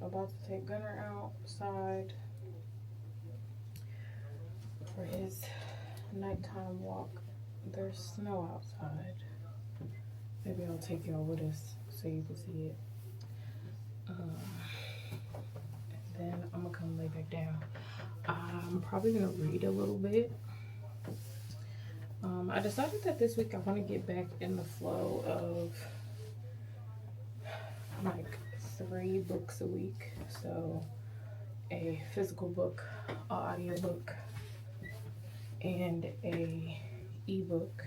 about to take Gunner outside for his nighttime walk. There's snow outside. Maybe I'll take y'all with us so you can see it. And then I'm gonna come lay back down. I'm probably gonna read a little bit. I decided that this week I want to get back in the flow of like 3 books a week. So a physical book, an audiobook, and a ebook.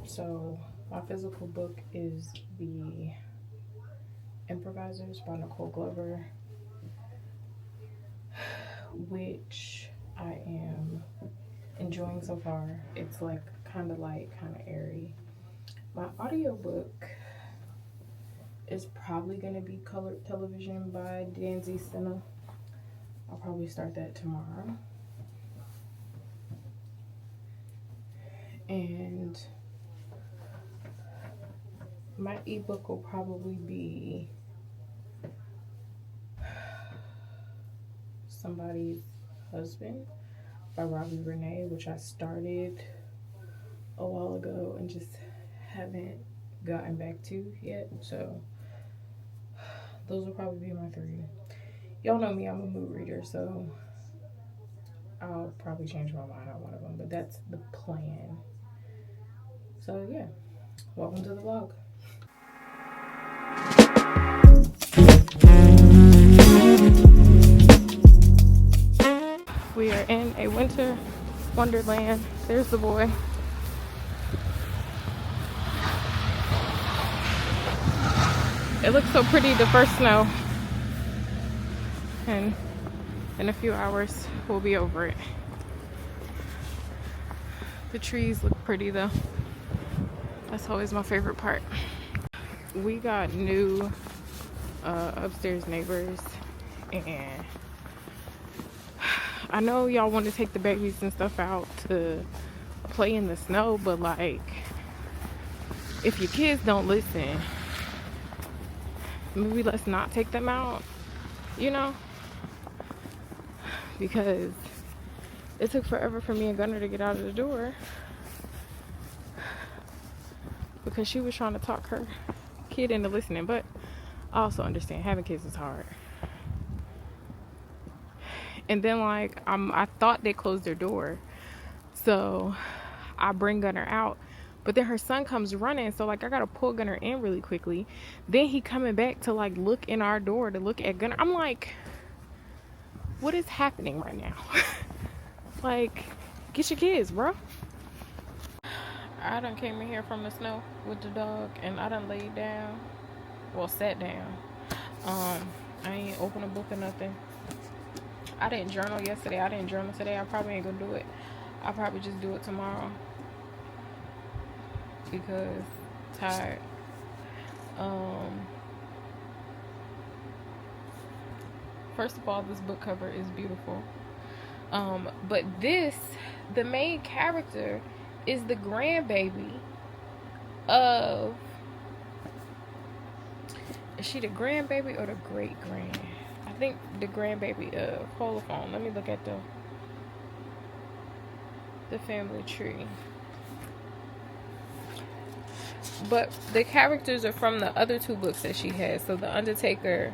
So my physical book is The Improvisers by Nicole Glover, which I am enjoying so far. It's like kind of light, kind of airy. My audiobook is probably going to be Colored Television by Danzy Senna. I'll probably start that tomorrow. And my ebook will probably be Somebody's Husband by Robbie Renee, which I started a while ago and just haven't gotten back to yet. So those will probably be my 3. Y'all know me, I'm a mood reader, so I'll probably change my mind on one of them, but that's the plan. So yeah, welcome to the vlog. We are in a winter wonderland. There's the boy. It looks so pretty, the first snow. And in a few hours, we'll be over it. The trees look pretty though. That's always my favorite part. We got new upstairs neighbors, and I know y'all want to take the babies and stuff out to play in the snow, but like, if your kids don't listen, maybe let's not take them out, you know? Because it took forever for me and Gunner to get out of the door because she was trying to talk her kid into listening. But I also understand having kids is hard. And then like I thought they closed their door, so I bring Gunner out, but then her son comes running, so like I gotta pull Gunner in really quickly. Then he coming back to like look in our door to look at Gunner. I'm like, what is happening right now? Like, get your kids, bro. I done came in here from the snow with the dog, and I done laid down, well, sat down. I ain't opened a book or nothing. I didn't journal yesterday. I didn't journal today. I probably ain't gonna do it. I'll probably just do it tomorrow because tired. First of all, this book cover is beautiful. But the main character is the grandbaby of, is she the grandbaby or the great grand? I think the grandbaby of, hold the phone, let me look at the family tree. But the characters are from the other 2 books that she has, so The Undertaker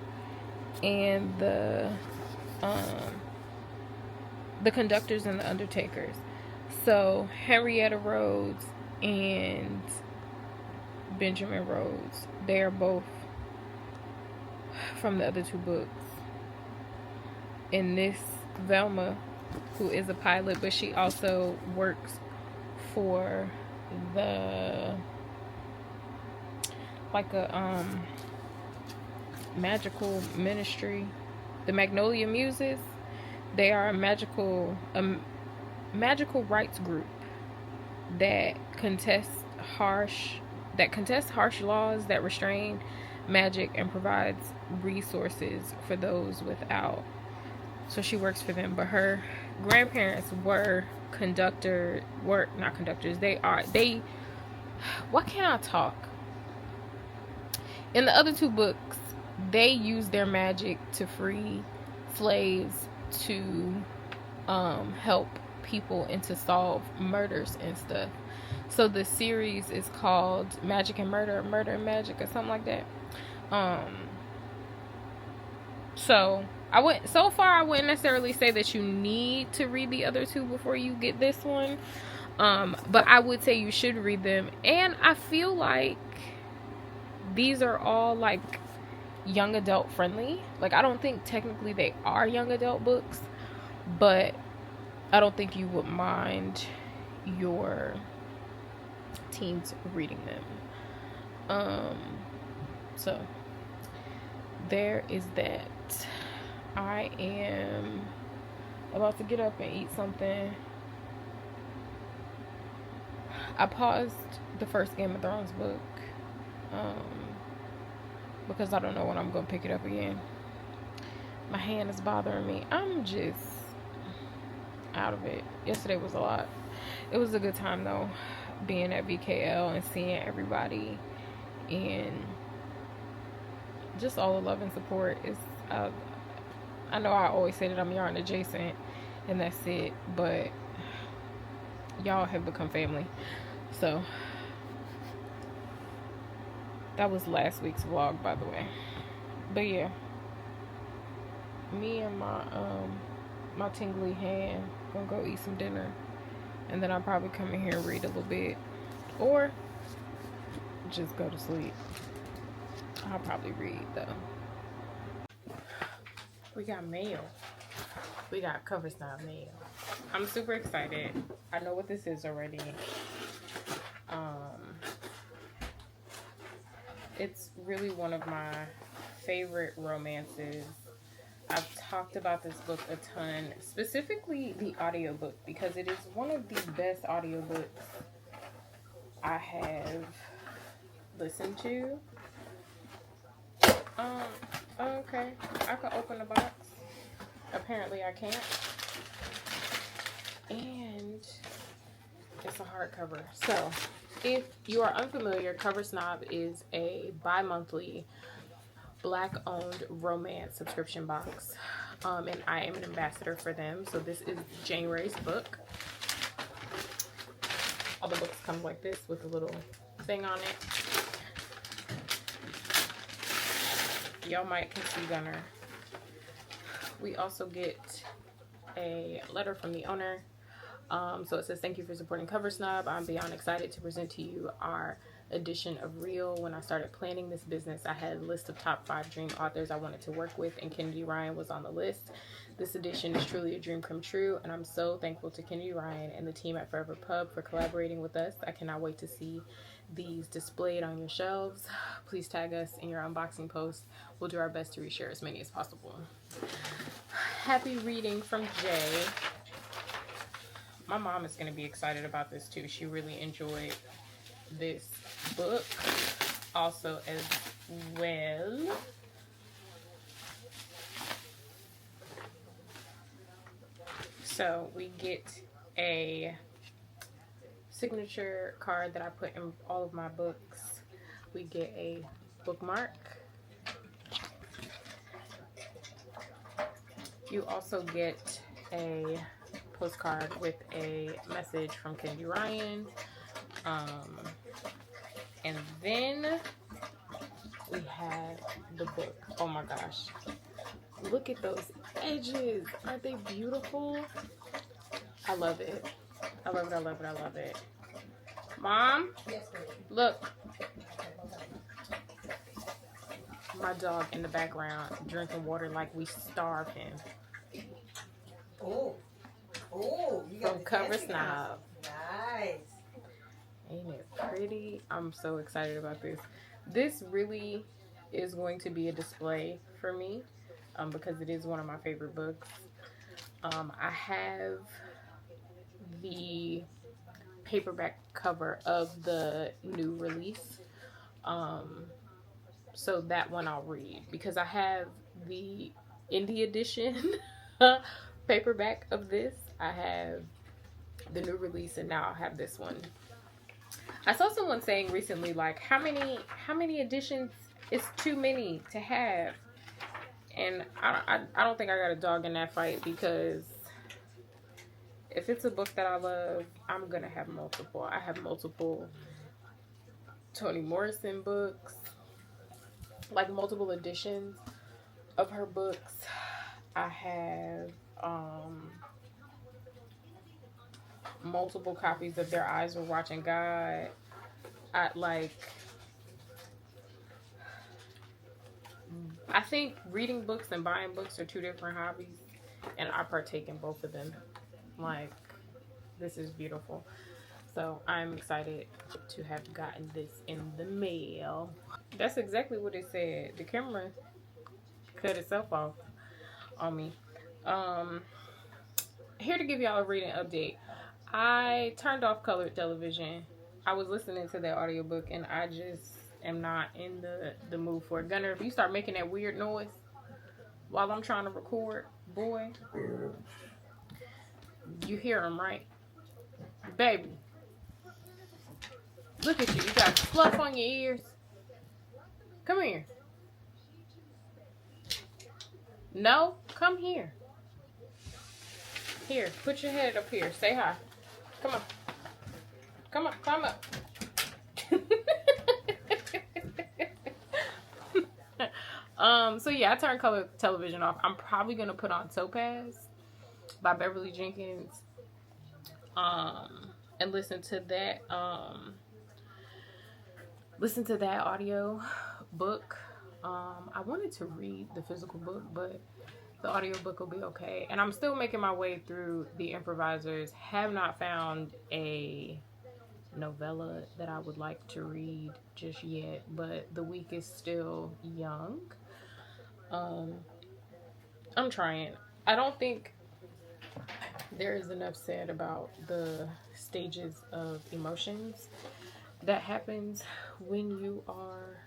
and the Conductors and the Undertakers. So Henrietta Rhodes and Benjamin Rhodes, they are both from the other 2 books. In this, Velma, who is a pilot, but she also works for the like a magical ministry, the Magnolia Muses. They are a magical rights group that contest harsh laws that restrain magic and provides resources for those without. So she works for them, but her grandparents were not conductors. Why can't I talk? In the other two books, they use their magic to free slaves, to help people, and to solve murders and stuff. So the series is called Magic and Murder, or Murder and Magic, or something like that. So I wouldn't necessarily say that you need to read the other two before you get this one. But I would say you should read them. And I feel like these are all like young adult friendly. Like, I don't think technically they are young adult books, but I don't think you would mind your teens reading them. So there is that. I am about to get up and eat something. I paused the first Game of Thrones book because I don't know when I'm going to pick it up again. My hand is bothering me. I'm just out of it. Yesterday was a lot. It was a good time though, being at VKL and seeing everybody and just all the love and support. Is I know I always say that I'm yarn adjacent and that's it, but y'all have become family. So that was last week's vlog, by the way. But yeah, me and my tingly hand gonna go eat some dinner, and then I'll probably come in here and read a little bit, or just go to sleep. I'll probably read though. We got mail. We got Cover Snob mail. I'm super excited. I know what this is already. It's really one of my favorite romances. I've talked about this book a ton, specifically the audiobook, because it is one of the best audiobooks I have listened to. Okay, I can open the box. Apparently I can't. And it's a hardcover. So, if you are unfamiliar, Cover Snob is a bi-monthly Black-owned romance subscription box. And I am an ambassador for them. So this is January's book. All the books come like this with a little thing on it. Y'all might can see Gunner. We also get a letter from the owner. So it says, "Thank you for supporting Cover Snob. I'm beyond excited to present to you our edition of Real. When I started planning this business, I had a list of top 5 dream authors I wanted to work with, and Kennedy Ryan was on the list. This edition is truly a dream come true, and I'm so thankful to Kennedy Ryan and the team at Forever Pub for collaborating with us. I cannot wait to see these displayed on your shelves. Please tag us in your unboxing post. We'll do our best to reshare as many as possible." Happy reading from Jay. My mom is going to be excited about this too. She really enjoyed this book also as well. So we get a signature card that I put in all of my books. We get a bookmark. You also get a postcard with a message from Kennedy Ryan. And then we have the book. Oh my gosh. Look at those edges. Aren't they beautiful? I love it. I love it, I love it, I love it. Mom? Look. My dog in the background drinking water like we starve him. Oh, you got from Cover Snob. Nice. Ain't it pretty? I'm so excited about this. This really is going to be a display for me because it is one of my favorite books. I have the paperback cover of the new release. So that one I'll read because I have the indie edition paperback of this. I have the new release and now I'll have this one. I saw someone saying recently, like, how many editions It's too many to have. And I don't think I got a dog in that fight, because if it's a book that I love, I'm gonna have multiple. I have multiple Toni Morrison books, like multiple editions of her books. I have multiple copies of Their Eyes Were Watching God. I think reading books and buying books are two different hobbies, and I partake in both of them. Like, this is beautiful. So I'm excited to have gotten this in the mail. That's exactly what it said. The camera cut itself off on me. Um, Here to give y'all a reading update. I turned off colored television. I was listening to that audiobook, and I just am not in the mood for it. Gunner, if you start making that weird noise while I'm trying to record, boy, you hear him, right? Baby, look at you. You got fluff on your ears. Come here. No, come here. Here, put your head up here. Say hi. Come on. Come on, climb up. So yeah, I turned color television off. I'm probably gonna put on Topaz by Beverly Jenkins. And listen to that audio book. I wanted to read the physical book, but the audiobook will be okay. And I'm still making my way through The Improvisers. Have not found a novella that I would like to read just yet, but the week is still young. I'm trying. I don't think there is enough said about the stages of emotions that happens when you are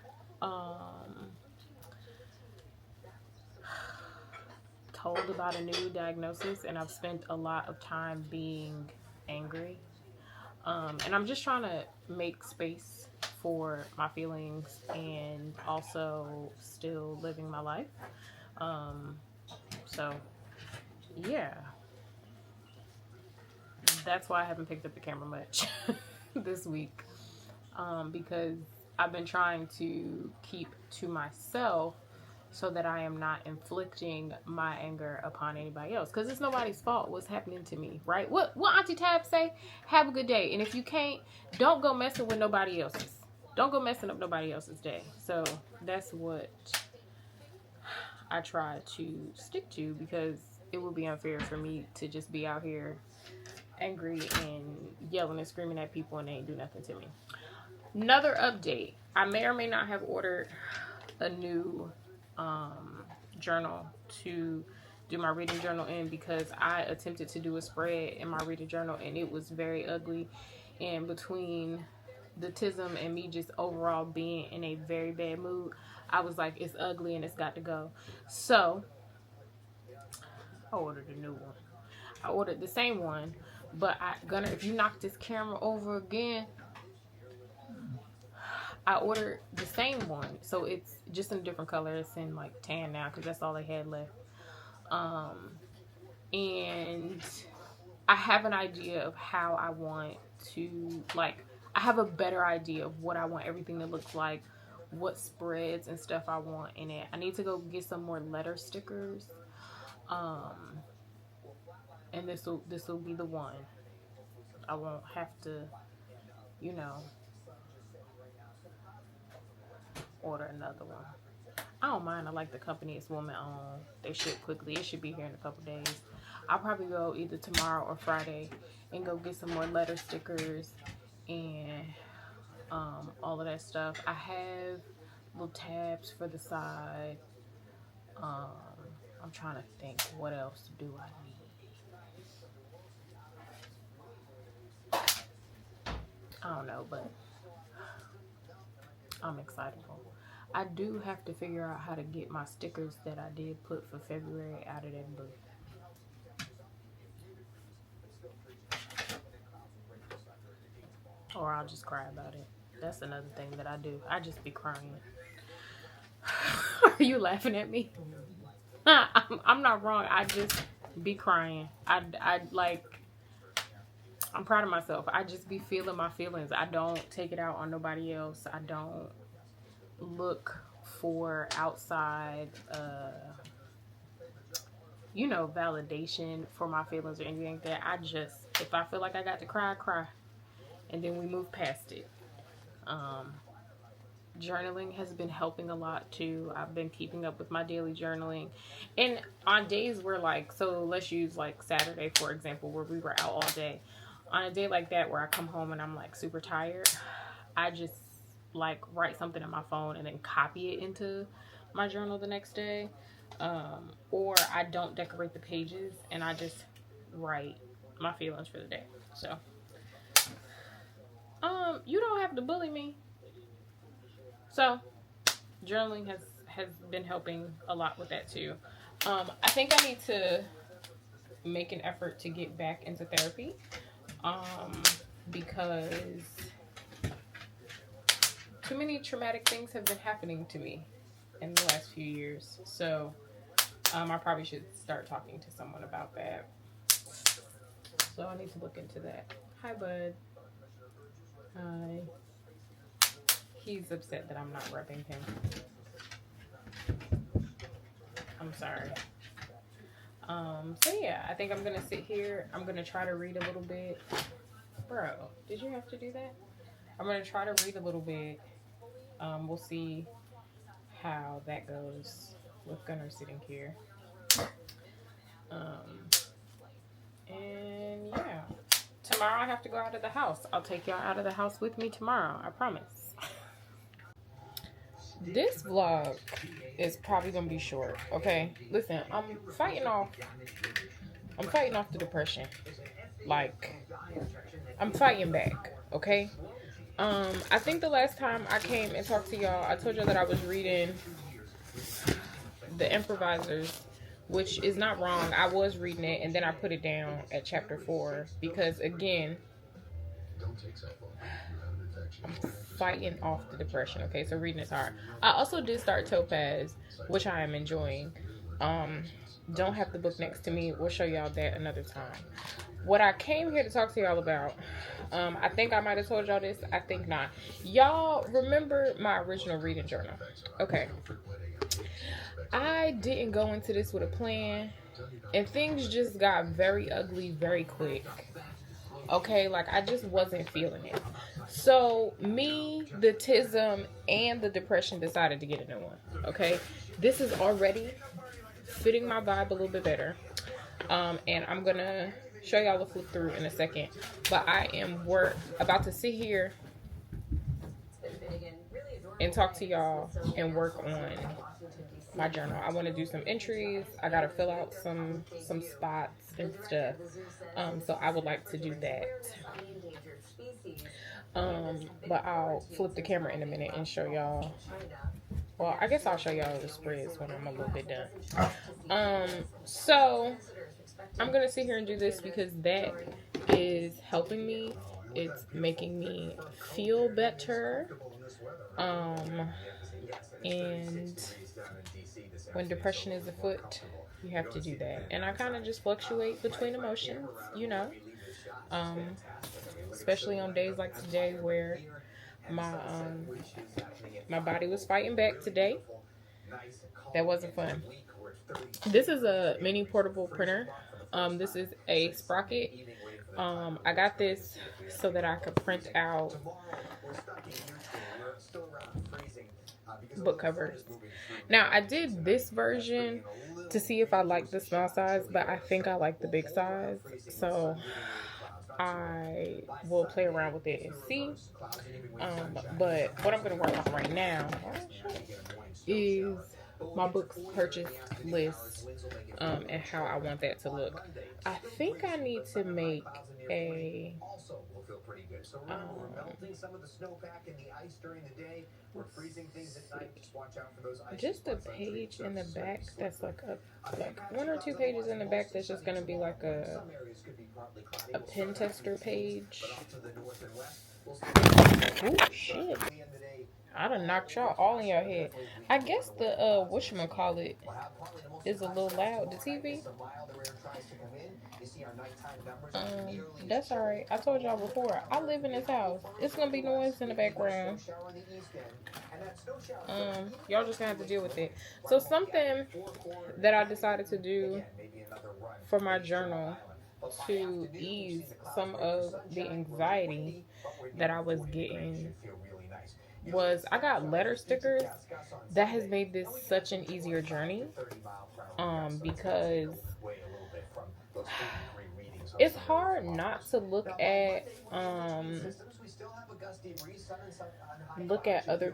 told about a new diagnosis, and I've spent a lot of time being angry. And I'm just trying to make space for my feelings and also still living my life. So, yeah. That's why I haven't picked up the camera much this week. Because I've been trying to keep to myself so that I am not inflicting my anger upon anybody else. Because it's nobody's fault what's happening to me, right? What Auntie Tab say? Have a good day. And if you can't, don't go messing with nobody else's. Don't go messing up nobody else's day. So that's what I try to stick to, because it would be unfair for me to just be out here angry and yelling and screaming at people and they ain't do nothing to me. Another update. I may or may not have ordered a new journal to do my reading journal in, because I attempted to do a spread in my reading journal and it was very ugly. And between the tism and me just overall being in a very bad mood, I was like, it's ugly and it's got to go. So I ordered a new one. I ordered the same one, but Gunner, if you knock this camera over again, I ordered the same one, so it's just in a different color. It's in like tan now, because that's all they had left. And I have an idea of how I want to, like, I have a better idea of what I want everything to look like, what spreads and stuff I want in it. I need to go get some more letter stickers. And this will be the one. I won't have to, you know, order another one. I don't mind. I like the company. It's woman owned. They ship quickly. It should be here in a couple days. I'll probably go either tomorrow or Friday and go get some more letter stickers and all of that stuff. I have little tabs for the side. I'm trying to think, what else do I need? I don't know, but I'm excited. I do have to figure out how to get my stickers that I did put for February out of that book. Or I'll just cry about it. That's another thing that I do. I just be crying. you laughing at me? I'm not wrong. I just be crying. I like, I'm proud of myself. I just be feeling my feelings. I don't take it out on nobody else. I don't look for outside, you know, validation for my feelings or anything like that. I just, if I feel like I got to cry, I cry. And then we move past it. Journaling has been helping a lot too. I've been keeping up with my daily journaling. And on days where, like, so let's use like Saturday, for example, where we were out all day. On a day like that where I come home and I'm like super tired, I just like write something in my phone and then copy it into my journal the next day. Or I don't decorate the pages and I just write my feelings for the day. So, you don't have to bully me. So, journaling has been helping a lot with that too. I think I need to make an effort to get back into therapy, because too many traumatic things have been happening to me in the last few years. So, I probably should start talking to someone about that. So I need to look into that. Hi, bud. Hi. He's upset that I'm not rubbing him. I'm sorry. So yeah, I think I'm gonna sit here. I'm gonna try to read a little bit. Bro, did you have to do that? I'm gonna try to read a little bit. We'll see how that goes with Gunnar sitting here. And yeah, tomorrow I have to go out of the house. I'll take y'all out of the house with me tomorrow. I promise. This vlog is probably gonna be short. Okay, listen, I'm fighting off the depression. Like, I'm fighting back. Okay. I think the last time I came and talked to y'all, I told y'all that I was reading The Improvisers, which is not wrong. I was reading it and then I put it down at chapter 4 because, again, I'm fighting off the depression. Okay, so reading is hard. I also did start Topaz, which I am enjoying. Don't have the book next to me. We'll show y'all that another time. What I came here to talk to y'all about, I think I might have told y'all this. I think not. Y'all remember my original reading journal? Okay. I didn't go into this with a plan, and things just got very ugly very quick. Okay, like I just wasn't feeling it. So me, the tism, and the depression decided to get a new one. Okay, this is already fitting my vibe a little bit better. And I'm gonna show y'all the flip through in a second. But I am about to sit here and talk to y'all and work on my journal. I want to do some entries. I gotta fill out some spots and stuff. So I would like to do that. But I'll flip the camera in a minute and show y'all. Well, I guess I'll show y'all the spreads when I'm a little bit done. So I'm gonna sit here and do this because that is helping me. It's making me feel better. And when depression is afoot, you have to do that. And I kind of just fluctuate between emotions, you know. Especially on days like today where my body was fighting back today. That wasn't fun. This is a mini portable printer. This is a Sprocket. I got this so that I could print out book covers. Now, I did this version to see if I like the small size, but I think I like the big size. So I will play around with it and see. But what I'm going to work on right now is my books purchase list, and how I want that to look. I think I need to make a just a page in the back that's like one or two pages in the back that's just gonna be like a pen tester page. Oh shit. I done knocked y'all all in your head. I guess the whatchamacallit is a little loud. The TV. That's alright. I told y'all before, I live in this house. It's gonna be noise in the background. Y'all just gonna have to deal with it. So something that I decided to do for my journal to ease some of the anxiety that I was getting was I got letter stickers. That has made this such an easier journey. Because it's hard not to look at other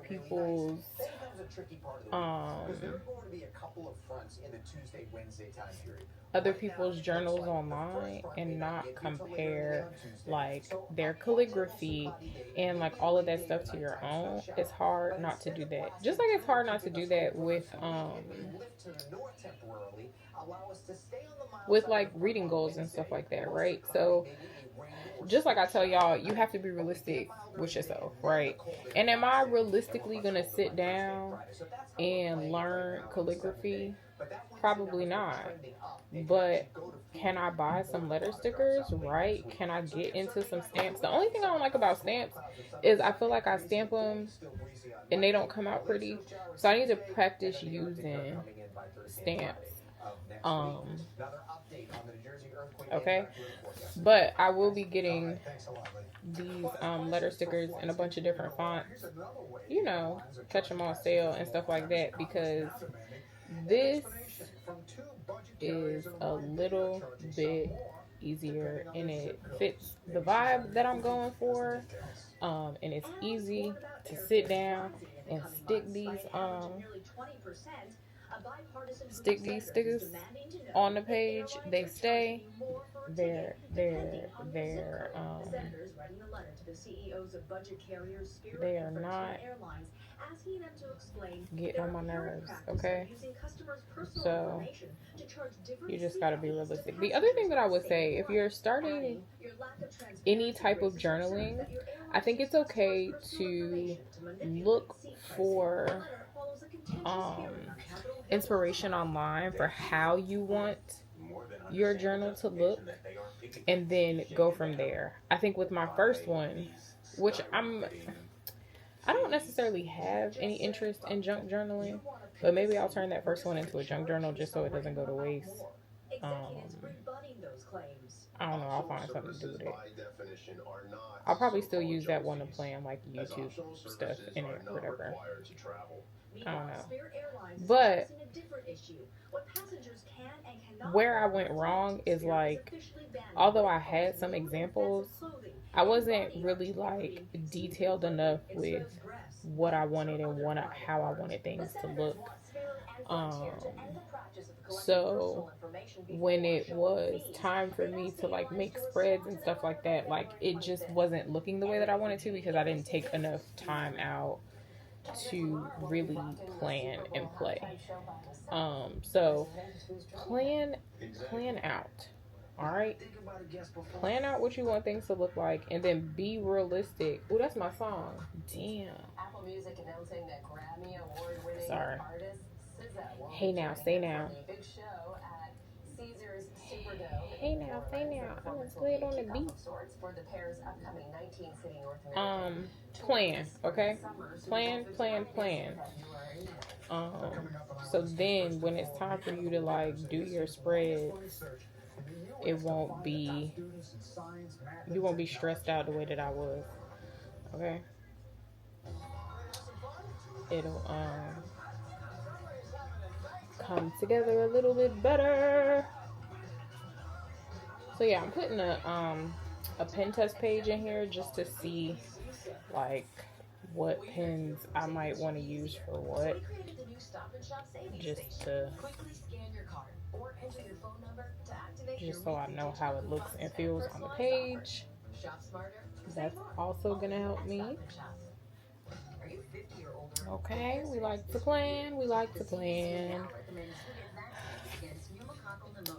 people's journals online and not compare like their calligraphy and like all of that stuff to your own. It's hard not to do that. Just like it's hard not to do that with like reading goals and stuff like that, right? So just like I tell y'all, you have to be realistic with yourself, right? And am I realistically gonna sit down and learn calligraphy? Probably not. But can I buy some letter stickers, right? Can I get into some stamps? The only thing I don't like about stamps is I feel like I stamp them and they don't come out pretty. So I need to practice using stamps. Okay. But I will be getting these letter stickers in a bunch of different fonts. You know, catch them on sale and stuff like that, because this is a little bit easier and it fits the vibe that I'm going for. And it's easy to sit down and stick these stickers on the page. They stay. They are not getting on my nerves, okay? So you just gotta be realistic. The other thing that I would say, if you're starting any type of journaling, I think it's okay to look for inspiration online for how you want your journal to look, and then go from there. I think with my first one, which I don't necessarily have any interest in junk journaling, but maybe I'll turn that first one into a junk journal just so it doesn't go to waste. I don't know, I'll find something to do with it. I'll probably still use that one to plan like YouTube stuff in it or whatever. I don't know. But where I went wrong is like, although I had some examples, I wasn't really like detailed enough with what I wanted and how I wanted things to look. So when it was time for me to like make spreads and stuff like that, like it just wasn't looking the way that I wanted to, because I didn't take enough time out to really plan and play. So plan out. All right, plan out what you want things to look like, and then be realistic. Oh, that's my song. Damn. Sorry. Hey now, say now. Hey now, say now. I'm gonna play it on the beat. Plan, okay? Plan. So then when it's time for you to like do your spreads, you won't be stressed out the way that I was. Okay? It'll come together a little bit better. So yeah, I'm putting a pen test page in here just to see like what pens I might want to use for what, just so I know how it looks and feels on the page. That's also gonna help me. Okay, we like to plan.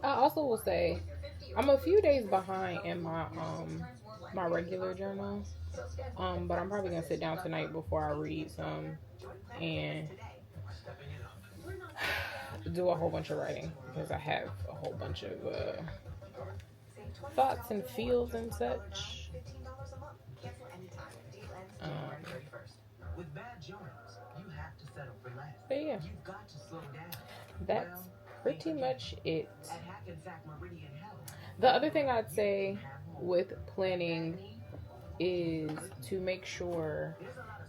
I also will say I'm a few days behind in my regular journal. But I'm probably gonna sit down tonight before I read some and do a whole bunch of writing because I have a whole bunch of thoughts and feels and such. But yeah, that's pretty much it. The other thing I'd say with planning is to make sure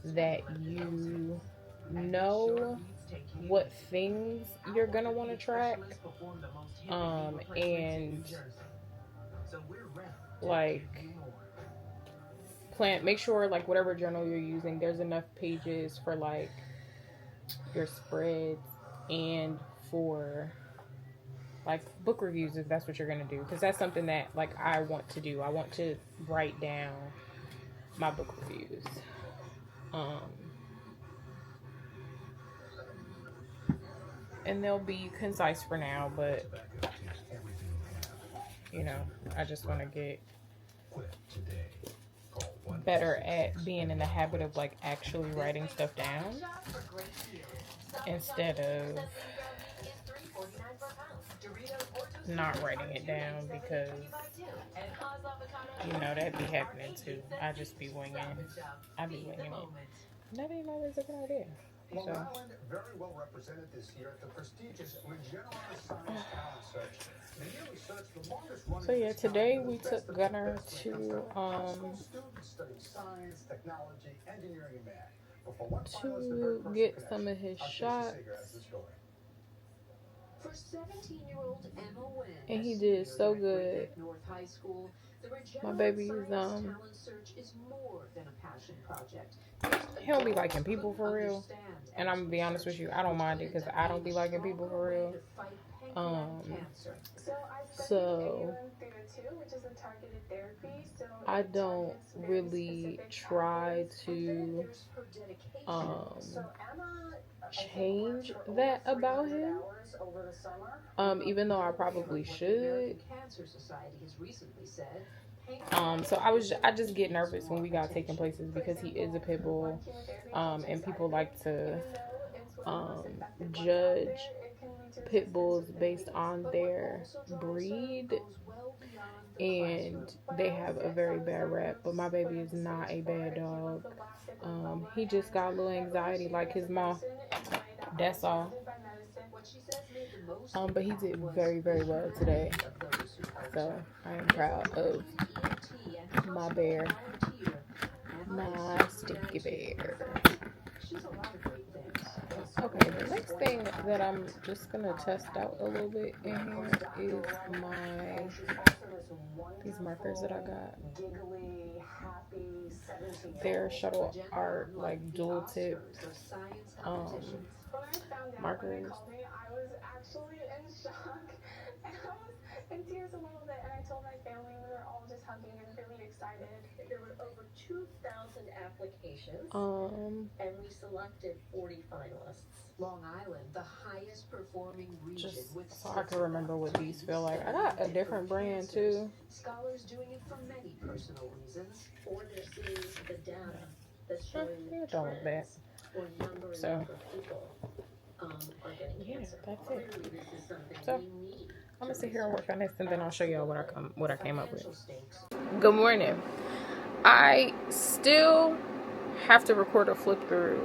that you know what things you're gonna want to track, and like make sure like whatever journal you're using, there's enough pages for like your spreads and for like book reviews if that's what you're gonna do, because that's something that like I want to do. I want to write down my book reviews. And they'll be concise for now, but you know, I just want to get better at being in the habit of like actually writing stuff down instead of not writing it down, because you know that'd be happening too. I just be winging. I be winging it. That ain't always a good idea. Long Island very well represented this year at the prestigious Regeneron Science Talent Search. So yeah, today we took Gunner to get some of his shots, and he did so good. My baby is he don't be liking people for real, and I'm gonna be honest with you, I don't mind it because I don't be liking people for real. So I don't really try to change that about him, even though I probably should. So I just get nervous when we got taking places because he is a pit bull, and people like to judge pit bulls based on their breed, and they have a very bad rep. But my baby is not a bad dog. He just got a little anxiety like his mom. That's all. But he did very, very well today. So I am proud of my bear. My stinky bear. Okay, the next thing that I'm just gonna test out a little bit in here is these markers that I got. They're shuttle art, like dual tip markers. I was actually in shock, and I was in tears a little bit, and I told my family, we were all just hugging and really excited. There were over 2,000 applications, and we selected 40 finalists. Long Island, the highest performing region, just with so I can remember what these feel like. I got a different brand too. Scholars doing it for many personal reasons, or they're seeing the data that's showing the trends or number of people are getting cancer. That's it. So I'm gonna sit here and work on this, and then I'll show y'all what I came up with. Good morning. I still have to record a flip through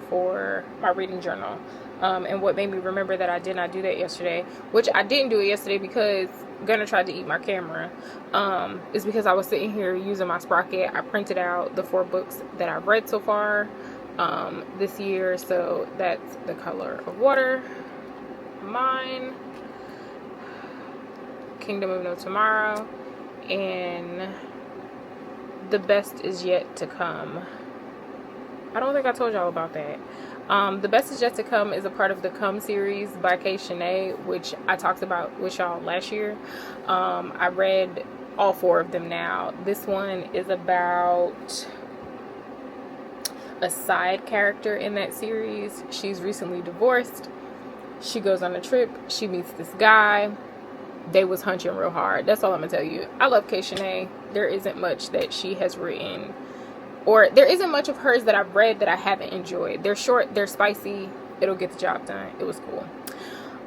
for my reading journal, and what made me remember that I did not do that yesterday, which I didn't do it yesterday because Gunner tried to eat my camera, is because I was sitting here using my Sprocket. I printed out the 4 books that I've read so far this year. So that's The Color of Water, mine, Kingdom of No Tomorrow, and The Best Is Yet to Come. I don't think I told y'all about that. The Best Is Yet to Come is a part of the Come series by Shanae, which I talked about with y'all last year. I read all 4 of them now. This one is about a side character in that series. She's recently divorced. She goes on a trip. She meets this guy. They was hunching real hard. That's all I'm gonna tell you. I love Kay Shanae. There isn't much that she has written, or there isn't much of hers that I've read that I haven't enjoyed. They're short, they're spicy. It'll get the job done. It was cool.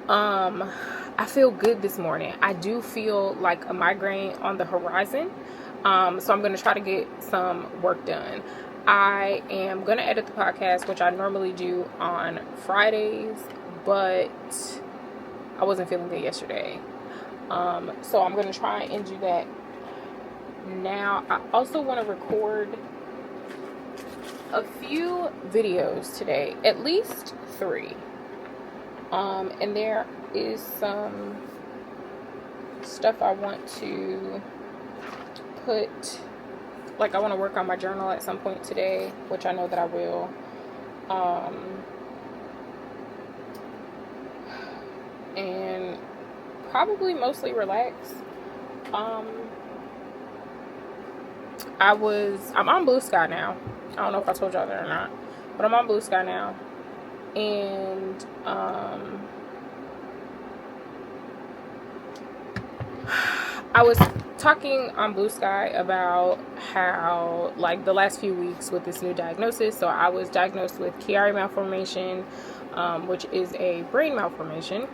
I feel good this morning. I do feel like a migraine on the horizon. So I'm gonna try to get some work done. I am gonna edit the podcast, which I normally do on Fridays, but I wasn't feeling good yesterday. So I'm going to try and do that now. I also want to record a few videos today, at least 3. And there is some stuff I want to put, like I want to work on my journal at some point today, which I know that I will. And probably mostly relax. I'm on Blue Sky now. I don't know if I told y'all that or not, but I'm on Blue Sky now. And I was talking on Blue Sky about how, like, the last few weeks with this new diagnosis. So I was diagnosed with Chiari Malformation, which is a brain malformation.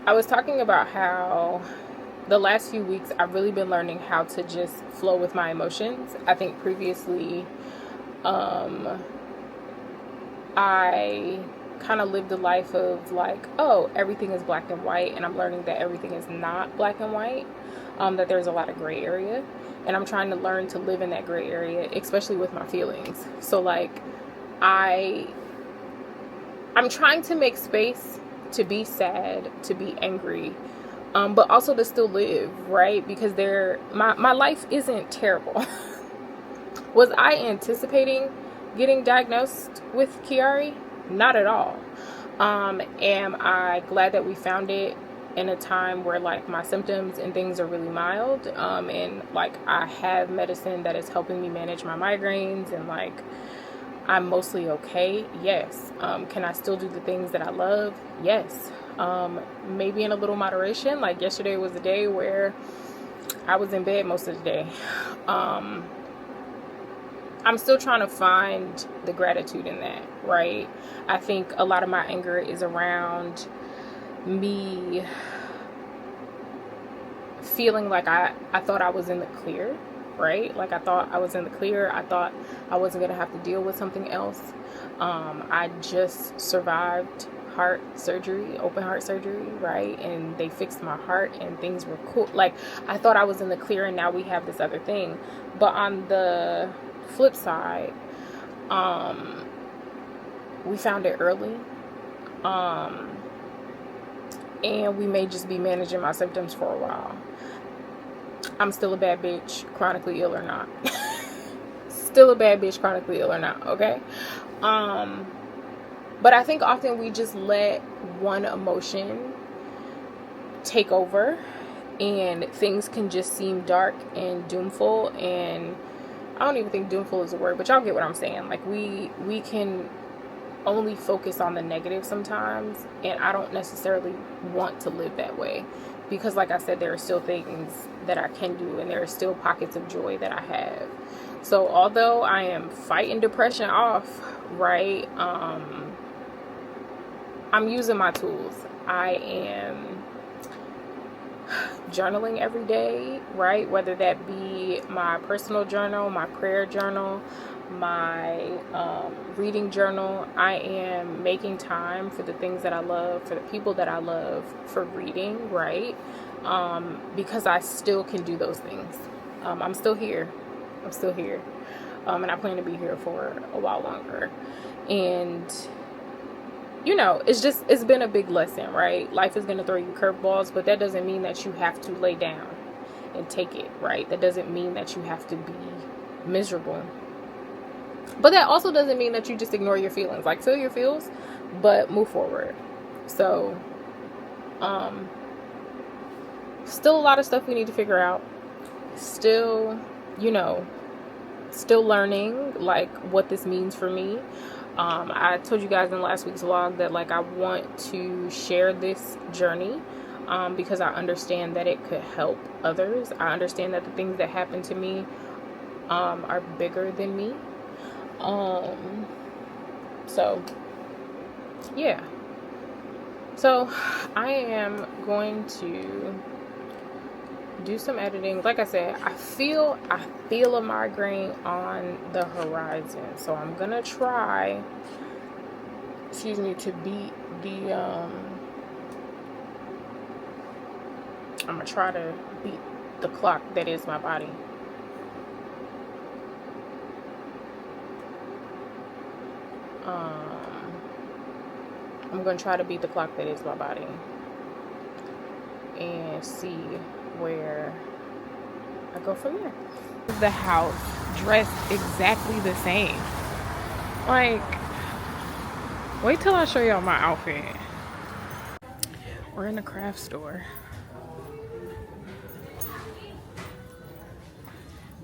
I was talking about how the last few weeks I've really been learning how to just flow with my emotions. I think previously I kind of lived a life of like, oh, everything is black and white, and I'm learning that everything is not black and white, that there's a lot of gray area, and I'm trying to learn to live in that gray area, especially with my feelings. So like I'm trying to make space to be sad, to be angry, but also to still live, right? Because my life isn't terrible. Was I anticipating getting diagnosed with Chiari? Not at all. Am I glad that we found it in a time where like my symptoms and things are really mild, and like I have medicine that is helping me manage my migraines, and like I'm mostly okay? Yes. Can I still do the things that I love? Yes. Maybe in a little moderation. Like yesterday was a day where I was in bed most of the day. I'm still trying to find the gratitude in that, right? I think a lot of my anger is around me feeling like I thought I was in the clear, right? Like I thought I was in the clear. I thought I wasn't going to have to deal with something else. I just survived heart surgery, open heart surgery, right? And they fixed my heart and things were cool. Like I thought I was in the clear, and now we have this other thing. But on the flip side, we found it early. And we may just be managing my symptoms for a while. I'm still a bad bitch, chronically ill or not. Still a bad bitch, chronically ill or not, okay? But I think often we just let one emotion take over, and things can just seem dark and doomful. And I don't even think doomful is a word, but y'all get what I'm saying. Like we can only focus on the negative sometimes, and I don't necessarily want to live that way, because like I said, there are still things that I can do, and there are still pockets of joy that I have. So although I am fighting depression off, right, I'm using my tools. I am journaling every day, right? Whether that be my personal journal, my prayer journal, my reading journal. I am making time for the things that I love, for the people that I love, for reading, right? Because I still can do those things. I'm still here. And I plan to be here for a while longer. And you know, it's been a big lesson, right? Life is going to throw you curveballs, but that doesn't mean that you have to lay down and take it, right? That doesn't mean that you have to be miserable. But that also doesn't mean that you just ignore your feelings. Like, feel your feels, but move forward. So, still a lot of stuff we need to figure out. Still, still learning, like, what this means for me. I told you guys in last week's vlog that like I want to share this journey because I understand that it could help others. I understand that the things that happen to me are bigger than me. So yeah. So I am going to do some editing. Like I said, I feel a migraine on the horizon. So I'm gonna try, excuse me, to beat the I'm gonna try to beat the clock that is my body. I'm gonna try to beat the clock that is my body and see where I go from there. The house dressed exactly the same. Like, wait till I show y'all my outfit. We're in a craft store.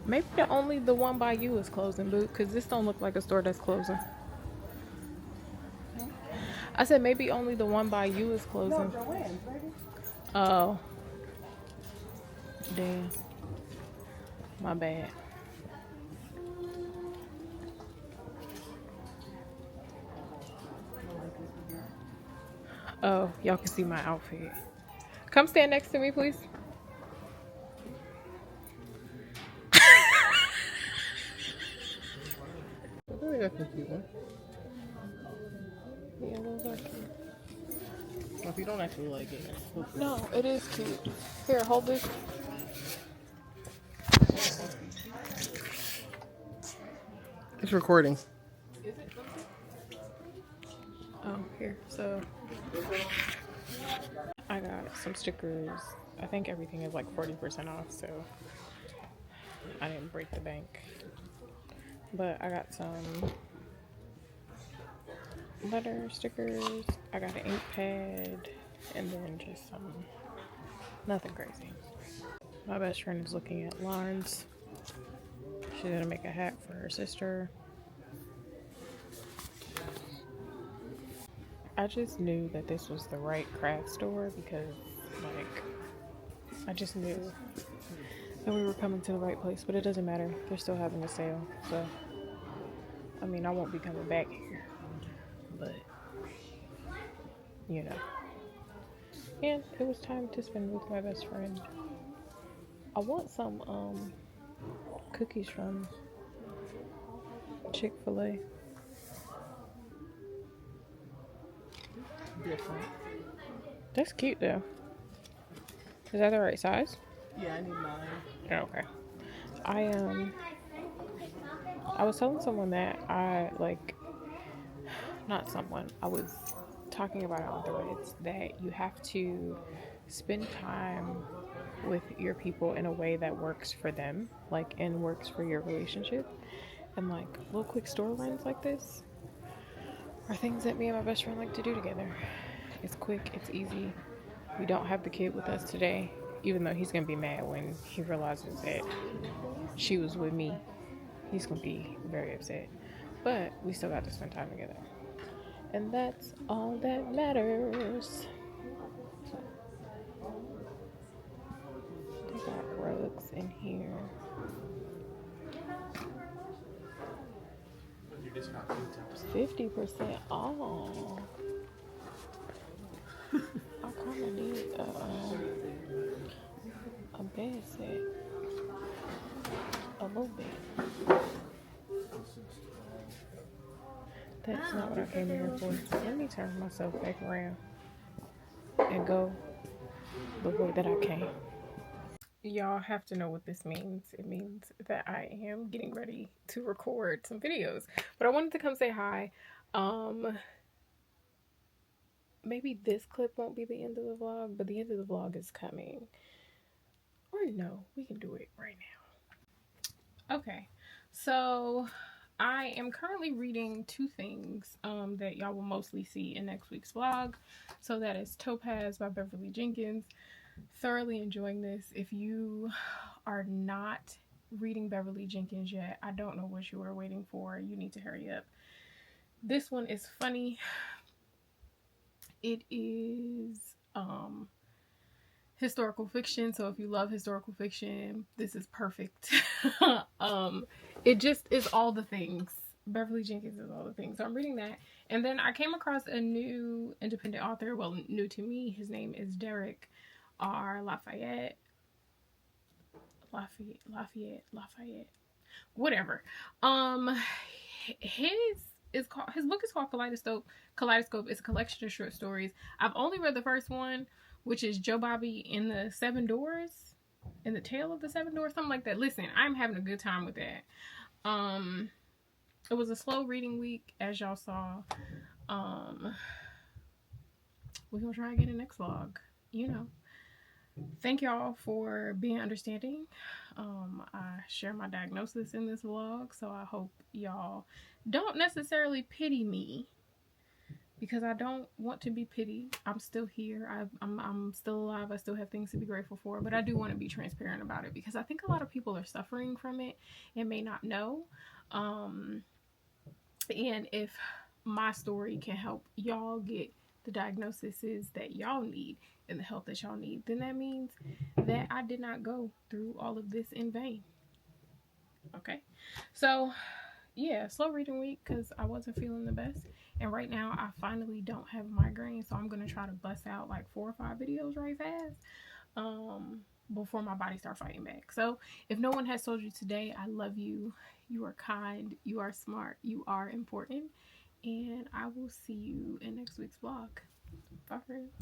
Maybe only the one by you is closing, boo, because this don't look like a store that's closing. I said maybe only the one by you is closing. No, Joanne's, baby. Oh. Damn. My bad. Oh, y'all can see my outfit. Come stand next to me, please. I think that's a cute one. Yeah, those are cute. Well, if you don't actually like it. No, it is cute. Here, hold this. It's recording. Is it? Oh, here. So, I got some stickers. I think everything is like 40% off, so I didn't break the bank. But I got some letter stickers. I got an ink pad, and then just some, nothing crazy. My best friend is looking at Lauren's. She's gonna make a hat for her sister. I just knew that this was the right craft store because, like, I just knew that we were coming to the right place, but it doesn't matter. They're still having a sale, so, I mean, I won't be coming back here, but, you know. And it was time to spend with my best friend. I want some, cookies from Chick-fil-A. Different. That's cute, though. Is that the right size? Yeah, I need 9. Okay. I was telling someone that I was talking about it on Threads, that you have to spend time with your people in a way that works for them, like, and works for your relationship. And like little quick store runs like this are things that me and my best friend like to do together. It's quick, it's easy. We don't have the kid with us today, even though he's gonna be mad when he realizes that she was with me. He's gonna be very upset. But we still got to spend time together. And that's all that matters. They got rugs in here. 50% off. I kind of need a bed set. A little bit. That's not what I came here for. Let me turn myself back around and go the way that I came. Y'all have to know what this means. It means that I am getting ready to record some videos. But I wanted to come say hi. Maybe this clip won't be the end of the vlog, but the end of the vlog is coming. Or no, we can do it right now. Okay, so I am currently reading 2 things that y'all will mostly see in next week's vlog. So that is Topaz by Beverly Jenkins. Thoroughly enjoying this. If you are not reading Beverly Jenkins yet, I don't know what you are waiting for. You need to hurry up. This one is funny. It is historical fiction, so if you love historical fiction, this is perfect. It just is all the things. Beverly Jenkins is all the things. So I'm reading that. And then I came across a new independent author. Well, new to me. His name is Derek R. Lafayette. Whatever. His book is called Kaleidoscope. Kaleidoscope is a collection of short stories. I've only read the first one, which is Joe Bobby in the Seven Doors, in the Tale of the Seven Doors, something like that. Listen, I'm having a good time with that. It was a slow reading week, as y'all saw. We're gonna try again in the next vlog. You know. Thank y'all for being understanding. I share my diagnosis in this vlog, so I hope y'all don't necessarily pity me, because I don't want to be pitied. I'm still here. I'm still alive. I still have things to be grateful for, but I do want to be transparent about it, because I think a lot of people are suffering from it and may not know. And if my story can help y'all get the diagnoses that y'all need and the help that y'all need, then that means that I did not go through all of this in vain. Okay, so yeah, slow reading week because I wasn't feeling the best, and right now I finally don't have migraine, so I'm gonna try to bust out like 4 or 5 videos right fast before my body starts fighting back. So if no one has told you today, I love you. You are kind, you are smart, you are important, and I will see you in next week's vlog. Bye, friends.